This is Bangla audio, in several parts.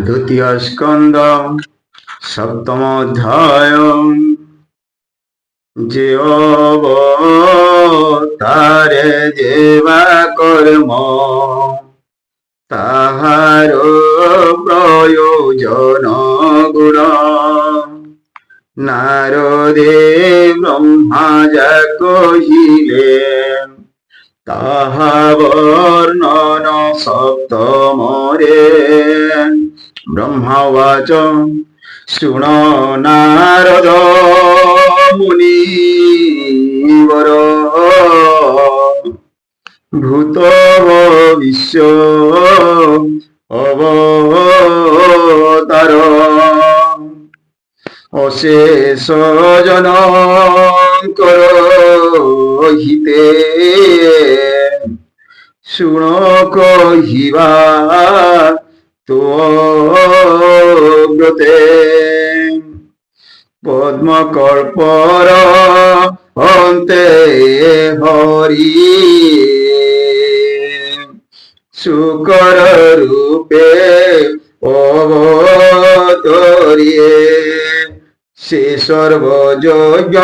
দ্বিতীয় স্কন্ধ সপ্তম অধ্যায়। যে অবতারে যেবা কর্ম তাহার প্রয়োজন গুণ নারদে ব্রহ্মা যা কহিলে তাহা বর্ণন সপ্তমরে। ব্রহ্মাবাচ শৃণ নারদ মুনিবর ভূত ভবিষ্য অবতার অশেষ জনকর হিতে শুণ কহিবা তো ব্রতে। পদ্মকল্পর অন্তে হরি শুকর রূপে অবতরিয়ে সে সর্বযজ্ঞ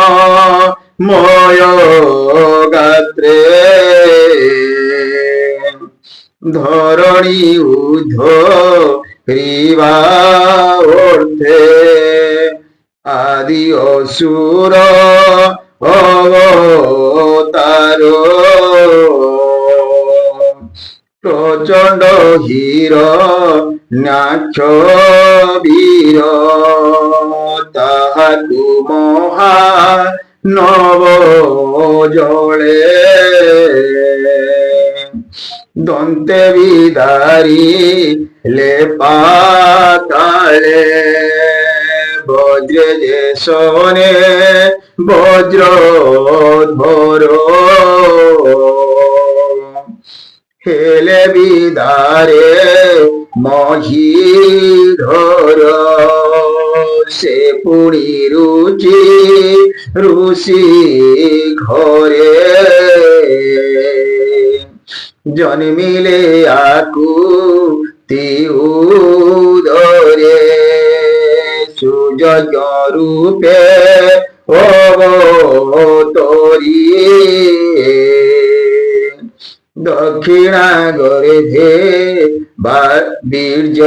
ময় গাত্রে ধরণী উদ্ধরিবা অর্থে আদি অসুর অবতার প্রচণ্ড হিরণ্যাক্ষ বীর তাহাকু মহা নব জলে দন্তে বিদারি লে পাতালে বজ্রে যে শোনে বজ্র ধর হেলে বিদারে মহিধর সে পুরী রুচি ঋষি ঘরে জন্মিলে আকু উদরে সুযজ্ঞ রূপে অবতরি দক্ষিণা গর্ভে বীর্য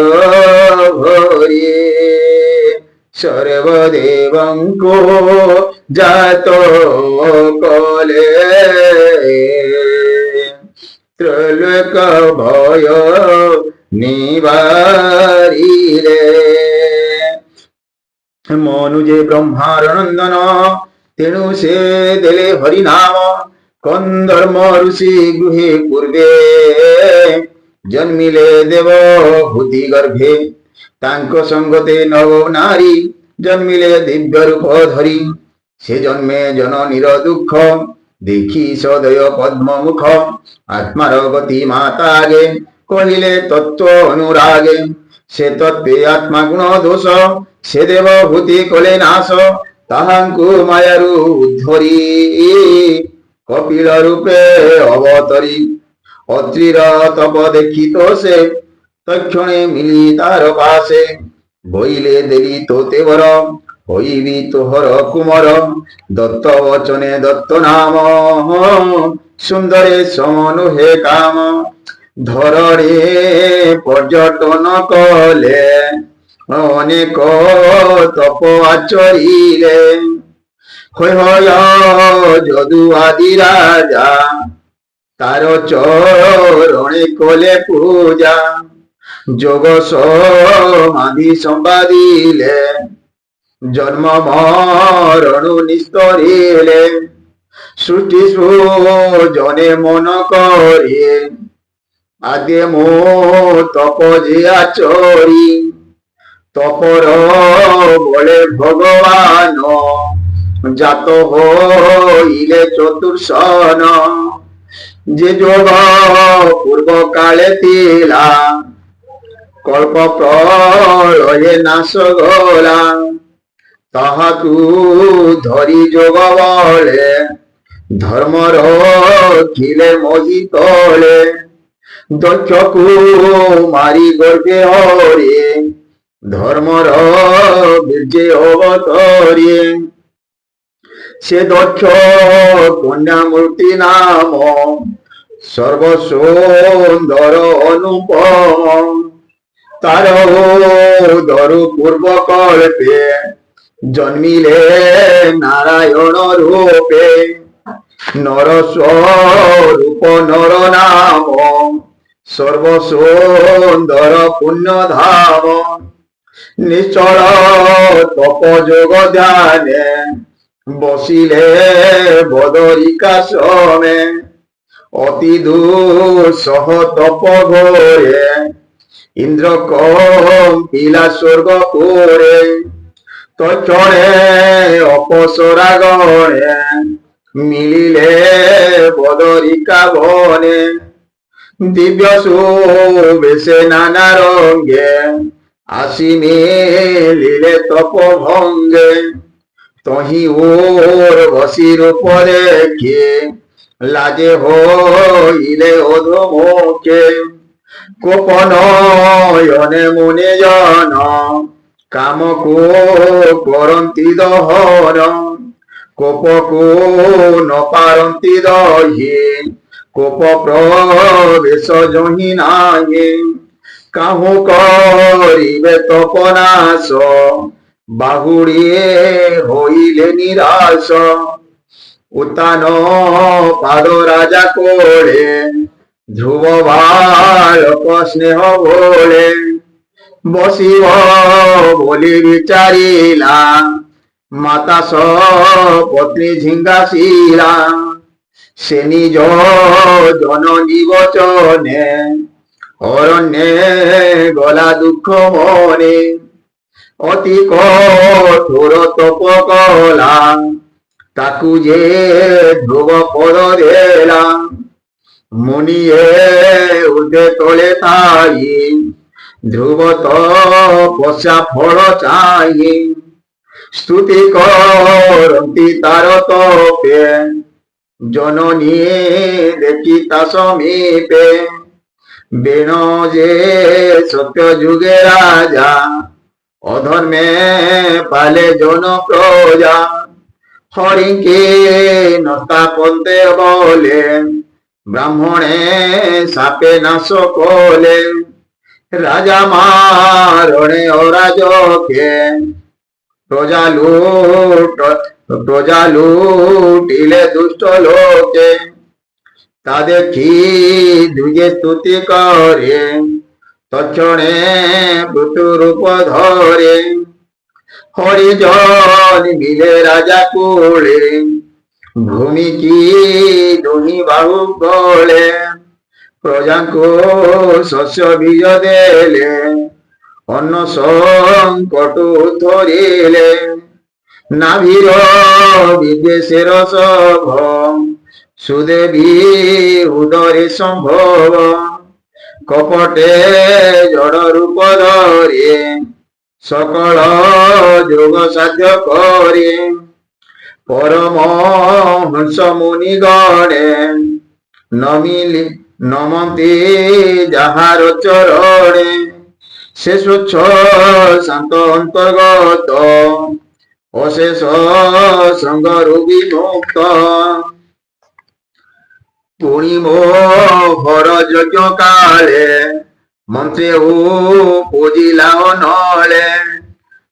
ভরে সর্বদেবঙ্ক জাত কলে ত্রৈলোক ভয় নিবারিলে। মনু যে ব্রহ্মার নন্দন তেণু সে দেলে হরি নাম কন্দর্ম ঋষি গৃহে পূর্বে জন্মিলে দেব ভূতি গর্ভে তাঙ্ক সঙ্গতে নব নারী জন্মিলে দিব্য রূপ ধরি সে জন্মে জননীর দুঃখ দেখি সদয় পদ্ম মুখ আত্মার গতি মাতা আগে কহিলে তত্ত্ব অনুরাগে সে তত্ত্বে আত্মা গুণ দোষ সে দেব ভূতি কলে নাশ তাহাঙ্কু মায়ারু উদ্ধরি কপিল রূপে অবতরি অত্রির তপ দেখিত সে তক্ষণে মিলি তার পাশে বইলে দেলি তোতে বর হইবি তোহর কুমর দত্ত বচনে দত্ত নাম সুন্দরে সমনু হে কাম ধরে পর্যটন কলে অনেক তপ আচরিলে হয় যদু আদি রাজা তার চরণে কলে পূজা যোগ সমাধি সম্পাদিলে জন্ম মরণু নিস্তরিলে সৃষ্টি জনে মন করে আগে মো তপ যে আচরি তপর বলে ভগবান জাত হইলে চতুর্শন যে যোগ পূর্ব কালে তিলা কল্প প্রলয়ে নাশ গলা তাহা তু ধরি যোগ বলে ধর্মর খিলে মোহিতলে দক্ষকু মারি গর্ভে হরে ধর্মর বীর্যে অবতরে সে দক্ষ কন্যা মূর্তি নাম সর্বসুন্দর অনুপম তার দরু পূর্ব কল্পে জন্মিলে নারায়ণ রূপে নর স্বরূপ নর নাম সর্বসুন্দর পুণ্য ধাম নিশ্চল তপ যোগ ধ্যানে বসিলে বদরিকাশ্রমে অতি দুঃসহ তপ ঘোরে ইন্দ্র কম্পিলা স্বর্গ করে তক্ষণে অপসরা গণে মিলিলে বদরিকা বনে দিব্য সুবেশে নানা রঙ্গে আসি মিলিলে তপ ভঙ্গে তহি ওর বসির উপরে কে লাজে হইলে অধমুখে কোপনয়নে মুনি জন কামকু করন্তি দহন কোপকু ন পারন্তি দহি কোপ প্রবেশ জহি নাহি কাহু করিবে তপনাশ বাহুড়িয়ে হইলে নিরাশ উত্তান পাদ রাজা কোলে ধ্রুব বালক স্নেহ বলে বসিব বলি বিচারিলা মাতা পত্নী ঝিঙ্গাশিলা সে নিজ জননী বচনে অরণ্যে গলা দুঃখ মনে অতি কঠোর তপ কলা তাকু যে ধ্রুব পদ দেলা মুনিয়ে উঠে তোলে তাই ধ্রুব তপস্যা ফল চাই স্তুতি করন্তি তার তপে জননী দেখি তা সমীপে বেণ যে সত্য যুগে রাজা অধর্মে পালে জন প্রজা হরিকে নস্তাপন্তে বলে ব্রাহ্মণে সাপে নাশ কলে রাজা মারণে অরাজকে প্রজা লুটিলে দুষ্ট লোকে তা দেখি দুজে স্তুতি করে তক্ষণে রূপ ধরে হরিজন মিলে রাজা কোলে ভূমি কি দুহি বাহু গলে প্রজাଙ୍କୁ শস্য বীজ দেলে অন্ন সংকট ধরিলে নাভির বিদেশের সভ সুদেবী উদরে সম্ভব কপটে জড় রূপ ধরে সকল যোগ সাধ্য করে পরম হংস মুনি গণে নমন্তি যাহার চরণে সে স্বচ্ছ শান্ত অন্তর্গত অশেষ সঙ্গরু বিমুক্ত পুণিম হর যজ্ঞ কালে মন্ত্রে পুজিলা নলে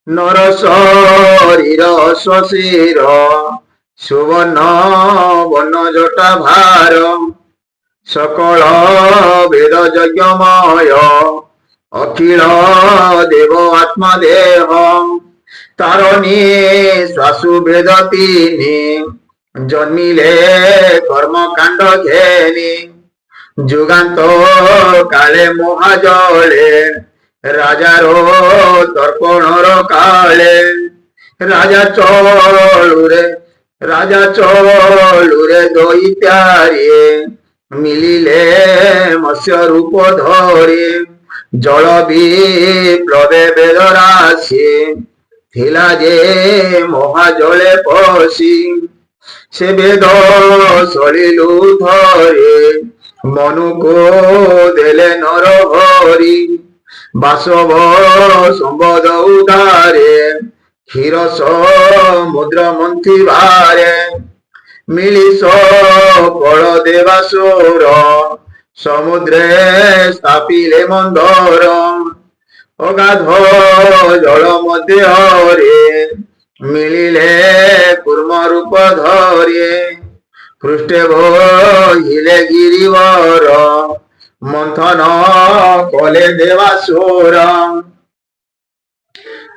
নর শরীর শশীর সুবর্ণ বর্ণ জটা ভার সকল বেদ যজ্ঞময় অখিল দেব আত্মদেহ তারণী শ্বাসু বেদ তিনি জন্মিলে কর্মকাণ্ড ঘেনি যুগান্ত কালে মহাজলে রাজার তর্পণর কালে রাজা চলুরে দৈত্যারে মিলিলে মৎস্য রূপ ধরে জল বিপ্লবে বেদ রাশি থিলা যে মহাজলে পশি সে বেদ সলিলু ধরে মনুকো দেলে নর হরি বাসব সম্বদ উদারে ক্ষীর সমুদ্র মন্থিবারে মিলিস কল দেবাসুর সমুদ্রে স্থাপিলে মন্দর অগাধ জল ମଧ୍ୟରେ মিলিলে কুর্ম রূপ ধরে পৃষ্ঠে বহিলে গিরিবর মন্থন কলে দেবাসুর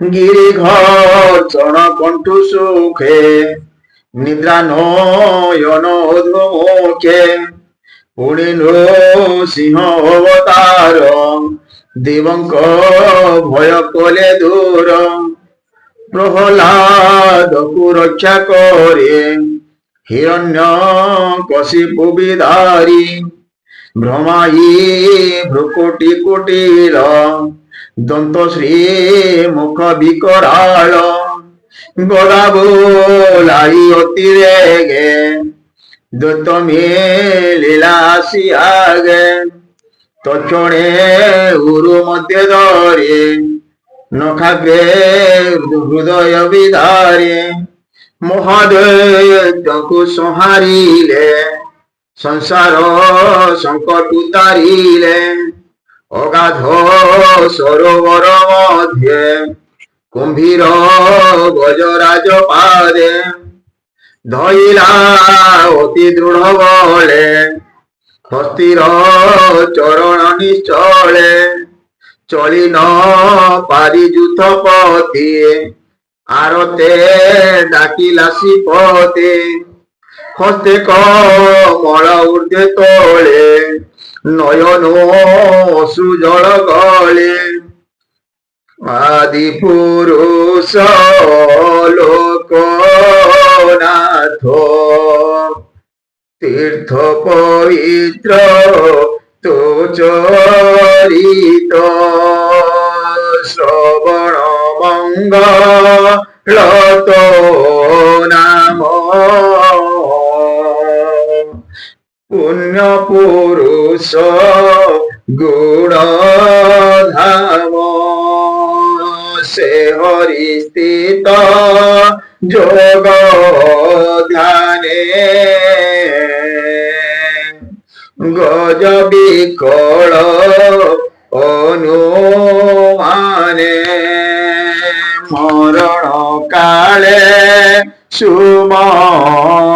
গিরি ঘর্ষণ কণ্ঠু সুখে নিদ্রা নয়ন অধুমুখে পুଣି নৃସିଂହ অবতার দেবଙ୍କ ভয় কলে দূর প্রহ্লাদକୁ রক্ষা করে হিরণ্য কশিপু বিধারী ভ্রমাই ভ্রুকুটি কুটিল দন্ত শ্রী মুখ বিকরাল গদা বোলাই অতি রেগে দৈত্য মিলিলা আসি আগে তক্ষণে উরু মধ্যে ধরে নখাগ্রে হৃদয় বিধারে মহাদৈত্যକୁ ସଂହାରିଲେ ସଂସାର সংকট উতারিলে অগাধ সরোবর মধ্যে কুম্ভীর গজরাজ পাদে ধইলা অতি দৃঢ় বলে হস্তির চরণ নিশ্চলে চলি ন পারি যুথপতি আরতে ডাকিলা শ্রীপতি হস্তে কমল ঊর্ধ্বে তলে নয়ন অশ্রু জল গলে আদি পুরুষ লোকনাথ তীর্থ পবিত্র তো চরিত শ্রবণ মঙ্গল তো নাম পুণ্য পুরুষ গুণ ধাম সে হরি স্থিত যোগ ধ্যানে গজ বিকল অনুমানে মরণ কালে সুমরিলা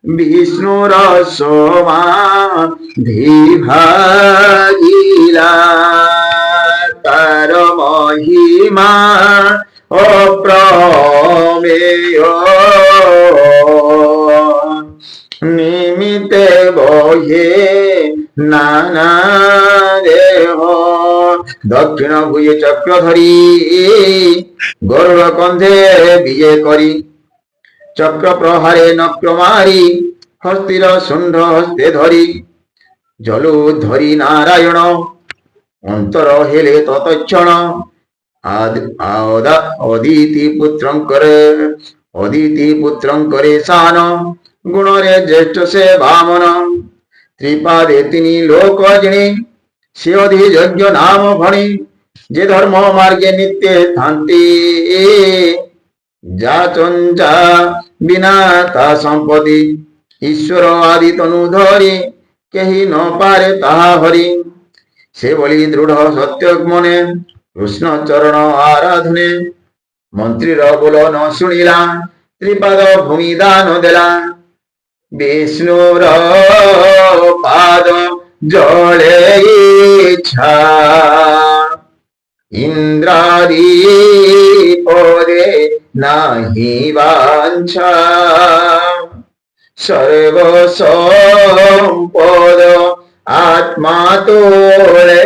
বিষ্ণুর সমাধি ভাগিলা তার মহিমা অপ্রমেয় নিমিতে বহে নানা দেহ দক্ষিণ ভুয়ে চক্র ধরি গরুড় কন্ধে বিজে করি চক্র প্রহারে নক্র মারি হস্তির শুণ্ড হস্তে ধরি জলু ধরি নারায়ণ অন্তর হেলে ততক্ষণ অদিতি পুত্রং করে সান গুণরে জ্যেষ্ঠ সে বামন ত্রিপাদে তিনি লোক জিণী সে অধি যজ্ঞ নাম ভণি যে ধর্ম মার্গে নিত্যে থান্তি যাচঞ্চা বিনা তা সম্পত্তি ঈশ্বর আদি তনু ধরি কেহি ন পারে তাহা হরি সে বলি দৃঢ় সত্য মনে কৃষ্ণ চরণ আরাধনে মন্ত্রীর বল ন শুনিলা ত্রিপাদ ভূমি দান দেলা বিষ্ণুর পাদ জলে ইচ্ছা ইন্দ্রাদি পদে নাহি বাঞ্ছা সর্ব সম্পদ আত্মা তোলে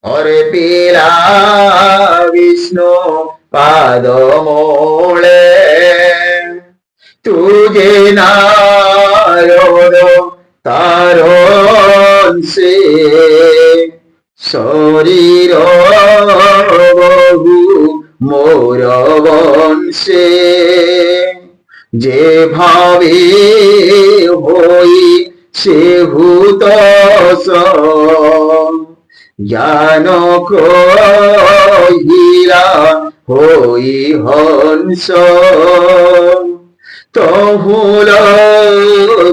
অরে পিলা বিষ্ণু পাদ মোলে তুজে নারদ তার সে শরীর বহু মোর বংশে যে ভাবে হই সে ভূত জ্ঞান কহিলা হই হংস তহুল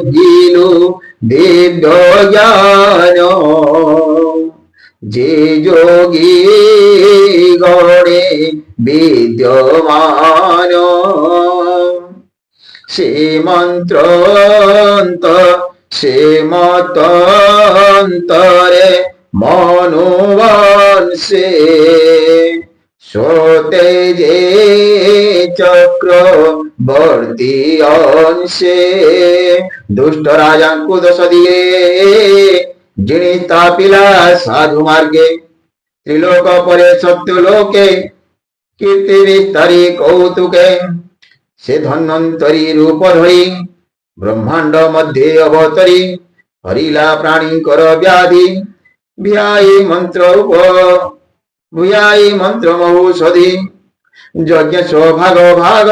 ভিলু দিব্য জ্ঞান যে যোগী গণে বিদ্যমান সে মন্ত্রন্ত সে মতন্তরে মনোবংশে সোতে যে চক্রবর্তী অংশে দুষ্ট রাজাঙ্কু দোষ দিয়ে যিনি তাপিলা সাধু মার্গে ত্রিলোক পরে সত্য লোকে কীর্তি বিস্তারী কৌতুকে সে ধন্বন্তরী রূপ ধরি ব্রহ্মাণ্ড মধ্যে অবতরি হরিলা প্রাণীঙ্কর ব্যাধি ভিয়াই মন্ত্র ভূয়াই মন্ত্র মহৌষধি যজ্ঞ সৌভাগ ভাগ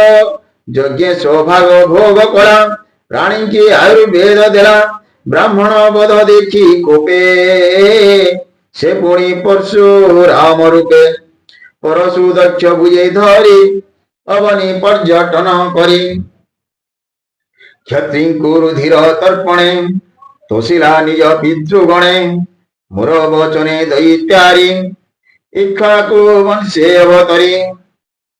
যজ্ঞ সৌভাগ ভোগ করা প্রাণীকে আয়ুর্বেদ দেলা ব্রাহ্মণ বধ দেখি কোপে সে পুଣି পরশুরাম রূপে পরশু দক্ষ বুঝে ধরি অবনি পর্যটন করি ক্ষত্রিଙ୍କୁ রুধির তর্পণে তোষিলা নিজ পিতৃগণে মোর বচনে দৈত্যারি ইক্ষাকু বংশে অবতরি